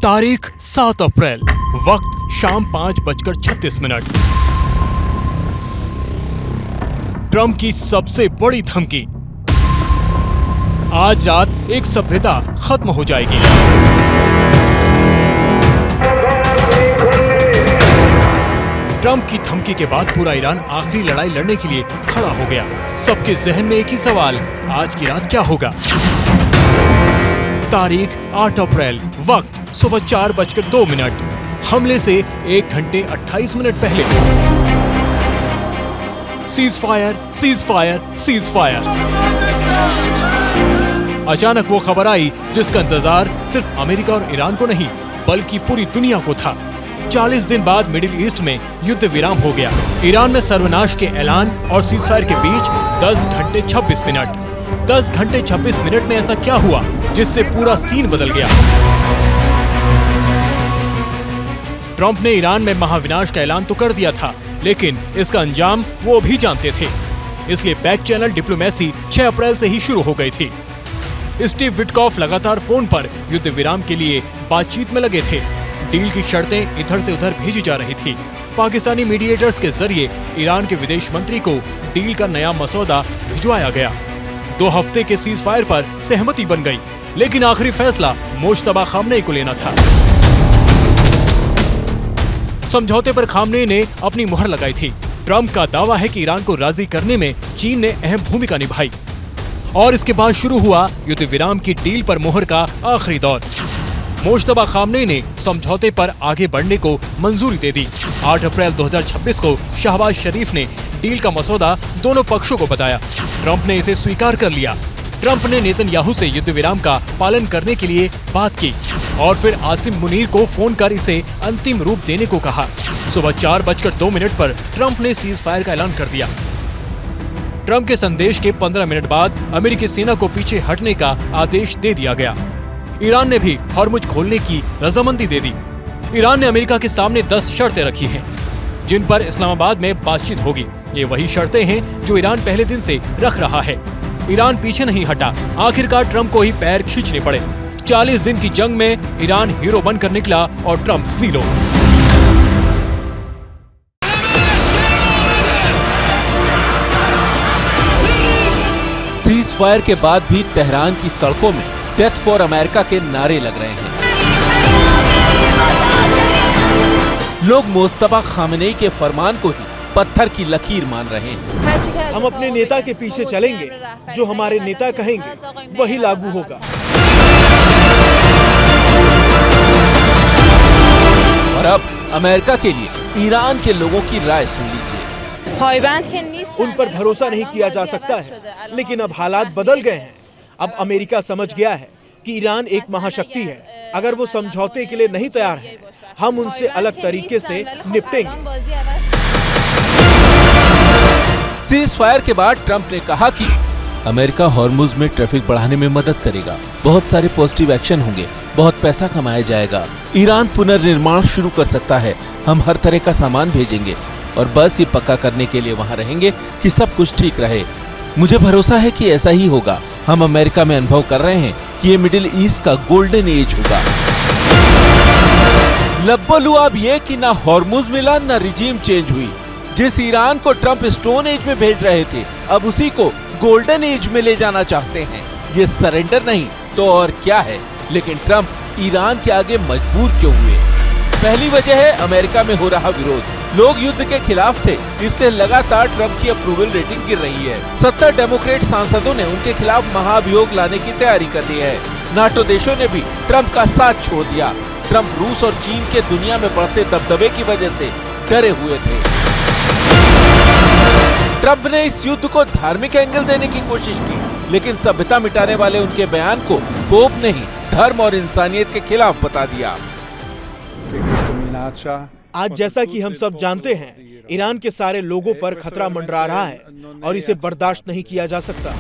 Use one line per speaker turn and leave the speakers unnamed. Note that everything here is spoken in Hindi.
तारीख 7 अप्रैल, वक्त शाम 5:36। ट्रंप की सबसे बड़ी धमकी, आज रात एक सभ्यता खत्म हो जाएगी। ट्रंप की धमकी के बाद पूरा ईरान आखिरी लड़ाई लड़ने के लिए खड़ा हो गया। सबके जहन में एक ही सवाल, आज की रात क्या होगा। तारीख 8 अप्रैल, वक्त सुबह 4:02। हमले से 1 घंटे 28 मिनट पहले। Cease fire, cease fire, cease fire. अचानक वो खबर आई जिसका इंतजार सिर्फ अमेरिका और ईरान को नहीं बल्कि पूरी दुनिया को था। 40 दिन बाद मिडिल ईस्ट में युद्ध विराम हो गया। ईरान में सर्वनाश के ऐलान और सीज फायर के बीच 10 घंटे 26 मिनट। 10 घंटे 26 मिनट में ऐसा क्या हुआ जिससे पूरा सीन बदल गया। ट्रंप ने ईरान में महाविनाश का ऐलान तो कर दिया था, लेकिन इसका अंजाम वो भी जानते थे। इसलिए बैक चैनल डिप्लोमेसी 6 अप्रैल से ही शुरू हो गई थी। स्टीव विटकॉफ लगातार फोन पर युद्ध विराम के लिए बातचीत में लगे थे। डील की शर्तें इधर से उधर भेजी जा रही थी। पाकिस्तानी मीडिएटर्स के जरिए ईरान के विदेश मंत्री को डील का नया मसौदा भिजवाया गया। 2 हफ्ते के सीज फायर पर सहमति बन गई, लेकिन आखिरी फैसला मुश्तबा खामनेई को लेना था। समझौते पर खामनेई ने अपनी मुहर लगाई थी। ट्रंप का दावा है कि ईरान को राजी करने में चीन ने अहम भूमिका निभाई और इसके बाद शुरू हुआ युद्ध विराम की डील पर मुहर का आखिरी दौर। मुश्तबा खामनेई ने समझौते पर आगे बढ़ने को मंजूरी दे दी। 8 अप्रैल 2026 को शहबाज शरीफ ने डील का मसौदा दोनों पक्षों को बताया। ट्रंप ने इसे स्वीकार कर लिया। ट्रंप ने नेतन्याहू से युद्ध विराम का पालन करने के लिए बात की और फिर आसिम मुनीर को फोन कर इसे अंतिम रूप देने को कहा। सुबह 4:02 पर ट्रंप ने सीज फायर का ऐलान कर दिया। ट्रंप के संदेश के 15 मिनट बाद अमेरिकी सेना को पीछे हटने का आदेश दे दिया गया। ईरान ने भी हॉर्मुज खोलने की रजामंदी दे दी। ईरान ने अमेरिका के सामने 10 शर्तें रखी हैं, जिन पर इस्लामाबाद में बातचीत होगी। ये वही शर्तें हैं जो ईरान पहले दिन से रख रहा है। ईरान पीछे नहीं हटा। आखिरकार ट्रंप को ही पैर खींचने पड़े। 40 दिन की जंग में ईरान हीरो बनकर निकला और ट्रंप जीरो।
सीज फायर के बाद भी तेहरान की सड़कों में डेथ फॉर अमेरिका के नारे लग रहे हैं। लोग मुश्तबा खामनेई के फरमान को ही पत्थर की लकीर मान रहे हैं।
हम अपने नेता के पीछे चलेंगे, जो हमारे नेता कहेंगे वही लागू होगा।
और अब अमेरिका के लिए ईरान के लोगों की राय सुन लीजिए।
उन पर भरोसा नहीं किया जा सकता है, लेकिन अब हालात बदल गए हैं। अब अमेरिका समझ गया है कि ईरान एक महाशक्ति है। अगर वो समझौते के लिए नहीं तैयार है, हम उनसे अलग तरीके से निपटेंगे।
सीज फायर के बाद ट्रंप ने कहा कि अमेरिका हॉर्मुज में ट्रैफिक बढ़ाने में मदद करेगा, बहुत सारे पॉजिटिव एक्शन होंगे, बहुत पैसा कमाया जाएगा, ईरान पुनर्निर्माण शुरू कर सकता है, हम हर तरह का सामान भेजेंगे और बस ये पक्का करने के लिए वहाँ रहेंगे कि सब कुछ ठीक रहे। मुझे भरोसा है कि ऐसा ही होगा। हम अमेरिका में अनुभव कर रहे हैं कि ये मिडिल ईस्ट का गोल्डन एज होगा। लब्बो लुआब ये कि ना हॉर्मुज मिला ना रिजीम चेंज हुई। जिस ईरान को ट्रंप स्टोन एज में भेज रहे थे, अब उसी को गोल्डन एज में ले जाना चाहते हैं। ये सरेंडर नहीं तो और क्या है। लेकिन ट्रंप ईरान के आगे मजबूर क्यों हुए? पहली वजह है अमेरिका में हो रहा विरोध। लोग युद्ध के खिलाफ थे, इसलिए लगातार ट्रंप की अप्रूवल रेटिंग गिर रही है। 70 डेमोक्रेट सांसदों ने उनके खिलाफ महाभियोग लाने की तैयारी कर ली है। नाटो देशों ने भी ट्रंप का साथ छोड़ दिया। ट्रंप रूस और चीन के दुनिया में बढ़ते दबदबे की वजह से डरे हुए थे। ट्रंप ने इस युद्ध को धार्मिक एंगल देने की कोशिश की, लेकिन सभ्यता मिटाने वाले उनके बयान को पोप ने ही धर्म और इंसानियत के खिलाफ बता दिया।
आज जैसा कि हम सब जानते हैं, ईरान के सारे लोगों पर खतरा मंडरा रहा है और इसे बर्दाश्त नहीं किया जा सकता।